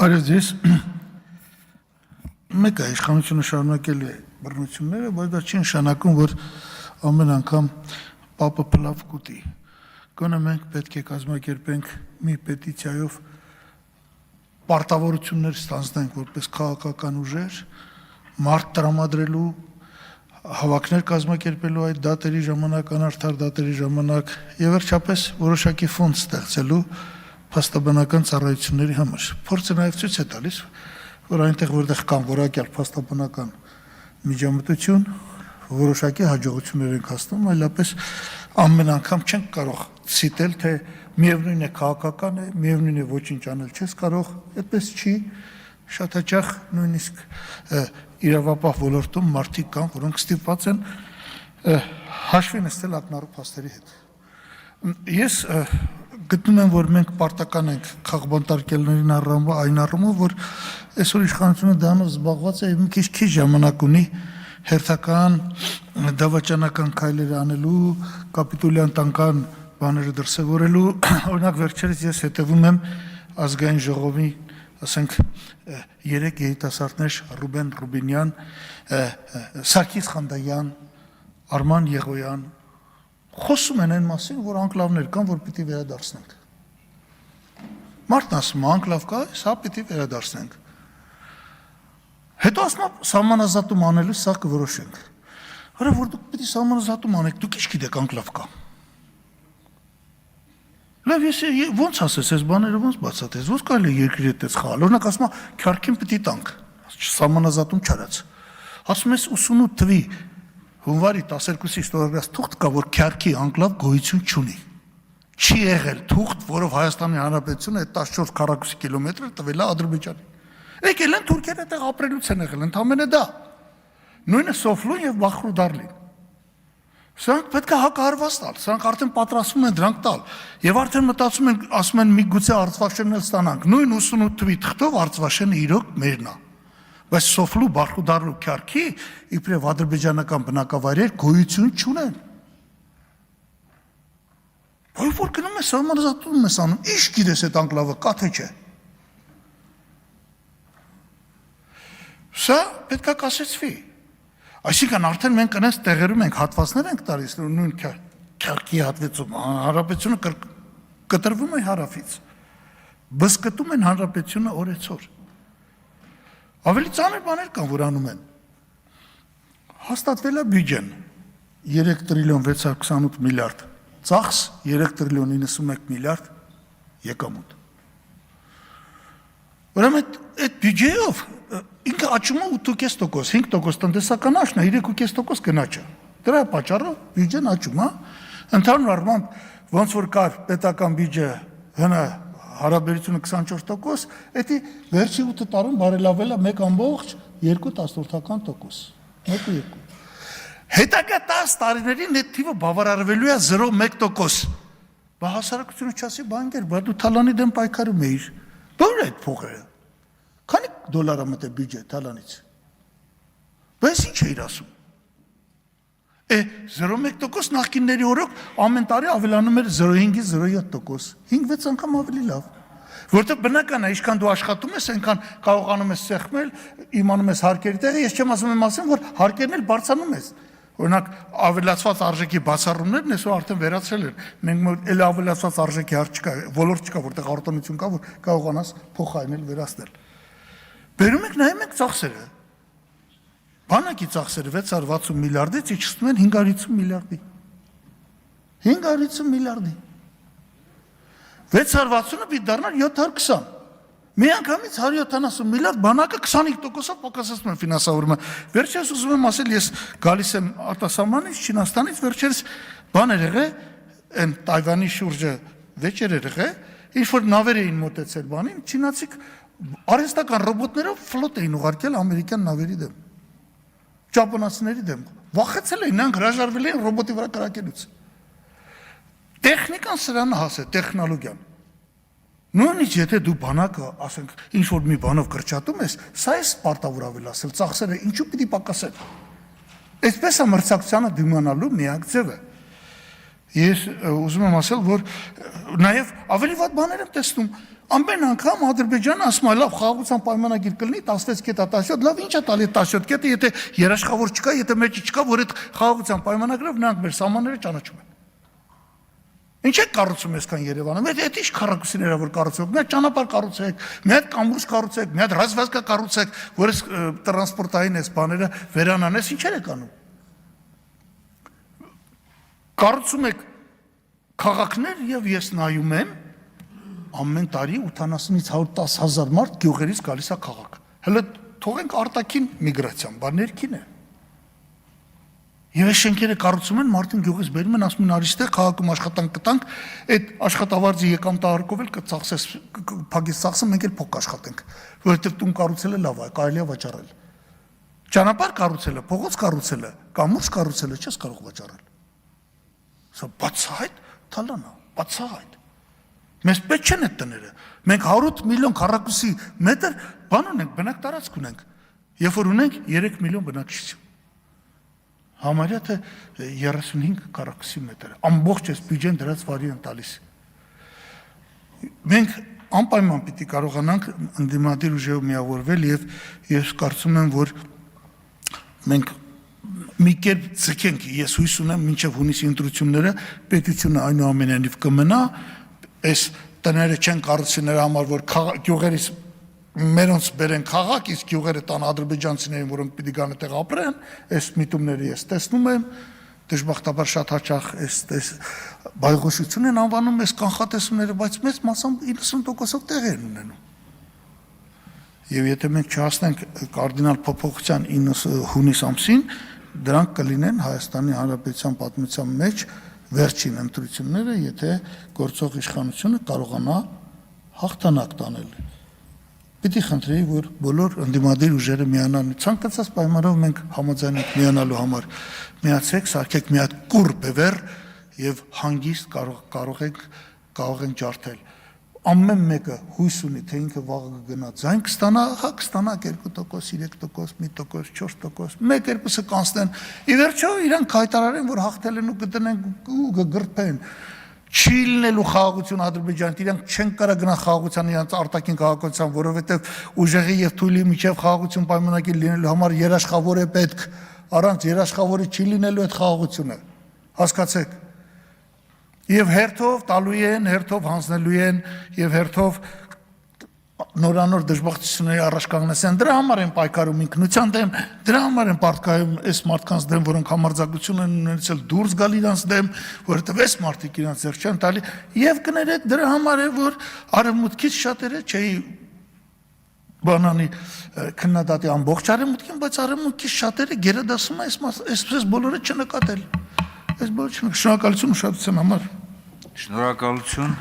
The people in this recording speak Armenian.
Բարև ձեզ, մեկ է իշխանությունը շարունակել է բռնությունները, բայց դա չի նշանակում, որ ամեն անգամ պապը փլավ կուտի։ Գոնե մենք պետք է կազմակերպենք մի պետիցիայով պարտավորություններ ստանձնենք որպես քաղաքական ուժեր, մարդ տրամադրելու, հավաքներ կազմակերպելու այդ դատերի ժամանակ, անարդար դատերի ժամանակ եւ վերջապես որոշակի ֆոնդ ստեղծելու փաստաբանական ծառայությունների համար։ Փորձը նաև ցույց է տալիս, որ այնտեղ որտեղ կան որակյալ փաստաբանական միջամտություն, որոշակի հաջողություններ են հասնում, այլապես ամեն անգամ չենք կարող ցիտել, թե միևնույն է քաղաքական է, միևնույն է ոչինչ անել չես կարող, այդպես չի, շատ հաճախ նույնիսկ իրավապահ ոլորտում մարդիկ կան, որոնք ստիպված են հաշվի նստել ակնառու փաստերի հետ։ Ես գտնում եմ, որ մենք պարտական ենք քաղբանտարկելներին այն առումով, որ այսօր իշխանությունը դրանով զբաղված է եւ մի քիչ ժամանակ ունի հերթական դավաճանական քայլեր անելու, կապիտոլյան տանկան բաները դրսևորելու, օրինակ վերջերս ես հետևում եմ ազգային ժողովի, ասենք 3 երիտասարդներ Ռուբեն Ռուբինյան, Սարգիս Խանդայան, Արման Եղոյան խոսում են այն մասին, որ անկլավներ կան, որ պիտի վերադարձնենք։ Մարդն ասում է, անկլավ կա, սա պիտի վերադարձնենք։ Հետո ասում է, սահմանազատում անելու սա կորոշենք։ Հələ որ դուք պիտի սահմանազատում անեք, դուք ինչ գիտեք անկլավ կա։ Լավ, ես ոնց ասես, այս բաները ոնց բացատրես, ոնց կարելի է երկրի հետ խաղալ։ Օրինակ ասում է, քյարքին պիտի տանք, սահմանազատում չարած։ Ասում ես 88 թվի հունվարի 12-ի ստորագրած թուղթ կա, որ քյարքի անկլավ գոյություն չունի։ Չի եղել թուղթ, որով Հայաստանի Հանրապետությունը այդ 14 քառակուսի կիլոմետրը տվել է Ադրբեջանին։ Եկել են թուրքերը այդտեղ ապրելուց են եղել, ընդամենը դա։ Նույնը Սոֆլուն եւ Բախրուդարլին։ Սրանք պետք է հակահարված տալ, սրանք արդեն պատրաստվում են դրանք տալ։ Եվ արդեն մտածում են, ասում են միգուցե Արցվաշենն էլ ստանանք։ Նույն 88 թվի թղթով Արցվաշենը իրոք մերն է։ Բայց Սոֆլու, Բախրուդարլու քյարքի իբրև ադրբեջանական բնակավայրեր գոյություն չունեն։ Բայց որ գնում է սահմանազատում ես անում, ինչ գիտես այդ անկլավը կա թե չէ։ Սա պետք է կասեցվի։ Այսինքն արդեն մենք այնպես տեղերում ենք հատվածներ ենք տալիս նույն քյարքի հատվածում, հանրապետությունը կտրվում է հարավից։ Բսկտում են հանրապետությունը օրեցօր։ Ավելի ծանր բաներ կան, որ անում են։ Հաստատվել է բյուջեն 3 տրիլիոն 628 միլիարդ ծախս, 3 տրիլիոն 91 միլիարդ եկամուտ։ Ուրեմն այդ բյուջեով ինքը աճում է 8.5%, 5% տնտեսական աճն է, 3.5% գնաճ է։ Դրա պատճառով բյուջեն աճում է։ Ընդհանուր առմամբ ոնց որ կար պետական բյուջե հնա հարաբերությունը 24%, էդի վերջի 8 տարում բարելավել է 1.2%, 1.2։ Հետագա 10 տարիներին այդ թիվը բավարարվելու է 0.1%։ Բա հասարակությունը չասի, բա ընկեր, բա դու Թալանի դեմ պայքարում էիր։ Բա այդ փողերը։ Քանի դոլար է մտել բյուջե Թալանից։ Բայց ինչ էիր ասում։ 0.1% նախկինների օրոք ամեն տարի ավելանում էր 0.5-ից 0.7%, 5-6 անգամ ավելի լավ։ Որտեղ բնական է, ինչքան դու աշխատում ես, այնքան կարողանում ես սեղմել, իմանում ես հարկերի տեղը, ես չեմ ասում եմ ասեմ, որ հարկերն էլ բարձրանում ես։ Օրինակ ավելացված արժեքի բացառումներն այսօր արդեն վերացրել են։ Մենք էլ ավելացված արժեքի հարկ չկա, ոլորտ չկա, որտեղ արտոնություն կա, որ կարողանաս փոխարինել, վերացնել։ Բերում եք նայում եք ծախսերը։ Բանակի ծախսերը 660 միլիարդից իջեցնում են 550 միլիարդի։ 550 միլիարդի։ 660-ը պիտի դառնար 720։ Միանգամից 170 միլիարդ բանակը 25%-ով պակասեցնում են ֆինանսավորումը։ Վերջերս ուզում եմ ասել, ես գալիս եմ արտասահմանից, Չինաստանից, վերջերս բաներ եղել, այն Թայվանի շուրջը վեճեր եղել, ինչ որ նավեր էին մոտեցել բանին, չինացիք արհեստական ռոբոտներով ֆլոտ էին ուղարկել ամերիկյան նավերի դեմ։ Ճապոնացիների դեմ։ Վախեցել էին, նրանք հրաժարվել էին ռոբոտի վրա կրակելուց։ Տեխնիկան սրանը հասե, տեխնոլոգիան։ Նույնիսկ եթե դու բանակը, ասենք, ինչ որ մի բանով կրճատում ես, սա է պարտավոր ավելացել, ծախսերը ինչու պիտի պակասեն։ Այսպես է մրցակցությանը դիմանալու միակ ձևը։ Ես ուզում եմ ասել, որ նաև ավելի վատ բաներ եմ տեսնում, Ամեն անգամ Ադրբեջանը ասում է լավ խաղաղության պայմանագիր կլինի 16 կետա 17, լավ ի՞նչ է տալի 17 կետը, եթե երաշխավոր չկա, եթե մեջը չկա, որ այդ խաղաղության պայմանագրով նրանք մեր սահմանները ճանաչում են։ Ինչ է կառուցում այսքան Երևանը։ Մեր այդ ինչ քառակուսիներ որ կառուցում, մի հատ ճանապարհ կառուցեք, մի հատ կամուրջ կառուցեք, մի հատ ռազմավարական կառուցեք, որ այս տրանսպորտային այս բաները վերանան, այս ինչեր է կանում։ Կառուցում եք քաղաքներ եւ ես նայում եմ ամեն տարի 80-ից 110,000 մարդ գյուղերից գալիս է քաղաք։ Հələ թողենք արտաքին միգրացիան, բա ներքին է։ Եվ այս շենքերը կառուցում են, մարդուն գյուղից բերում են, ասում են արի ստեղ քաղաքում աշխատանք կտանք, այդ աշխատավարձի եկամտահարկով էլ կծախսես, փագից ծախսը մենք էլ փոք աշխատենք, որովհետև տուն կառուցելը լավ է, կարելի է վաճառել։ Ճանապարհ կառուցելը, փողոց կառուցելը, կամուրջ կառուցելը չես կարող վաճառել։ Սա բացահայտ թալան է, բացահայտ։ Մեզ պետք չեն այդ տները։ Մենք 100 միլիոն քառակուսի մետր բան ունենք, բնակ տարածք ունենք, երբ որ ունենք 3 միլիոն բնակչություն։ Համարյա թե 35 քառակուսի մետր։ Ամբողջ այս բյուջեն դրած վարի են տալիս։ Մենք անպայման պիտի կարողանանք ընդդիմադիր ուժերով միավորվել եւ ես կարծում եմ, որ մենք մի կերպ ցկենք, ես հույս ունեմ մինչև հունիսի ընտրությունները պետությունը այնուամենայնիվ կմնա, այս տները չեն կառուցի նրա համար, որ գյուղերից մերոնց բերեն քաղաք, իսկ գյուղերը տան ադրբեջանցիներին, որոնք պիտի գան այդտեղ ապրեն, այս միտումները ես տեսնում եմ, դժբախտաբար շատ հաճախ այս բայղոշություն են անվանում այս կանխատեսումները, բայց մեծ մասամբ 90%-ով տեղ են ունենում։ Եվ եթե մենք չհասնենք կարդինալ փոփոխության հունիս ամսին, դրանք կլինեն Հայաստանի Հանրապետության պատմության մեջ վերջին ընտրությունները, եթե գործող իշխանությունը կարողանա հաղթանակ տանել։ Պիտի խնդրեի, որ բոլոր ընդդիմադիր ուժերը միանան, ցանկացած պայմանով մենք համաձայն ենք միանալու համար, միացեք, սարքեք մի հատ կուռ բևեռ եւ հանգիստ կարող ենք ջարդել։ Ամեն մեկը հույս ունի, թե ինքը վաղը կգնա ձայն կստանա, հա կստանա 2%, 3%, 1%, 4%, մեկ երկուսը կանցնեն։ Ի վերջո իրանք հայտարարեն, որ հաղթել են ու կդնեն ու կգրփեն։ Չի լինելու խաղաղություն Ադրբեջանից, իրանք չեն կարող գնալ խաղաղության իրանց արտաքին քաղաքացիության, որովհետև ուժեղի եւ թույլի միջև խաղաղություն պայմանագիր լինելու համար երաշխավոր է պետք, առանց երաշխավորի չի լինելու այդ խաղաղությունը։ Հասկացեք։ Եվ հերթով տալու են, հերթով հանձնելու են եւ հերթով նորանոր դժբախտությունների առաջ կանգնեցեն, դրա համար են պայքարում ինքնության դեմ, դրա համար են պարտքայում այս մարդկանց դեմ, որոնք համարձակություն են ունեցել դուրս գալ իրանց դեմ, որովհետև այս մարդիկ իրանց ձեռք չեն տալի եւ կներեք դրա համար է, որ արևմուտքից շատերը չէի բանանի քննադատի ամբողջ արևմուտքին, բայց արևմուտքից շատերը գերադասում են այսպես բոլորը չնկատել։ Այս բոլորը շնորհակալություն ուշադրության համար։ Շնորհակալություն։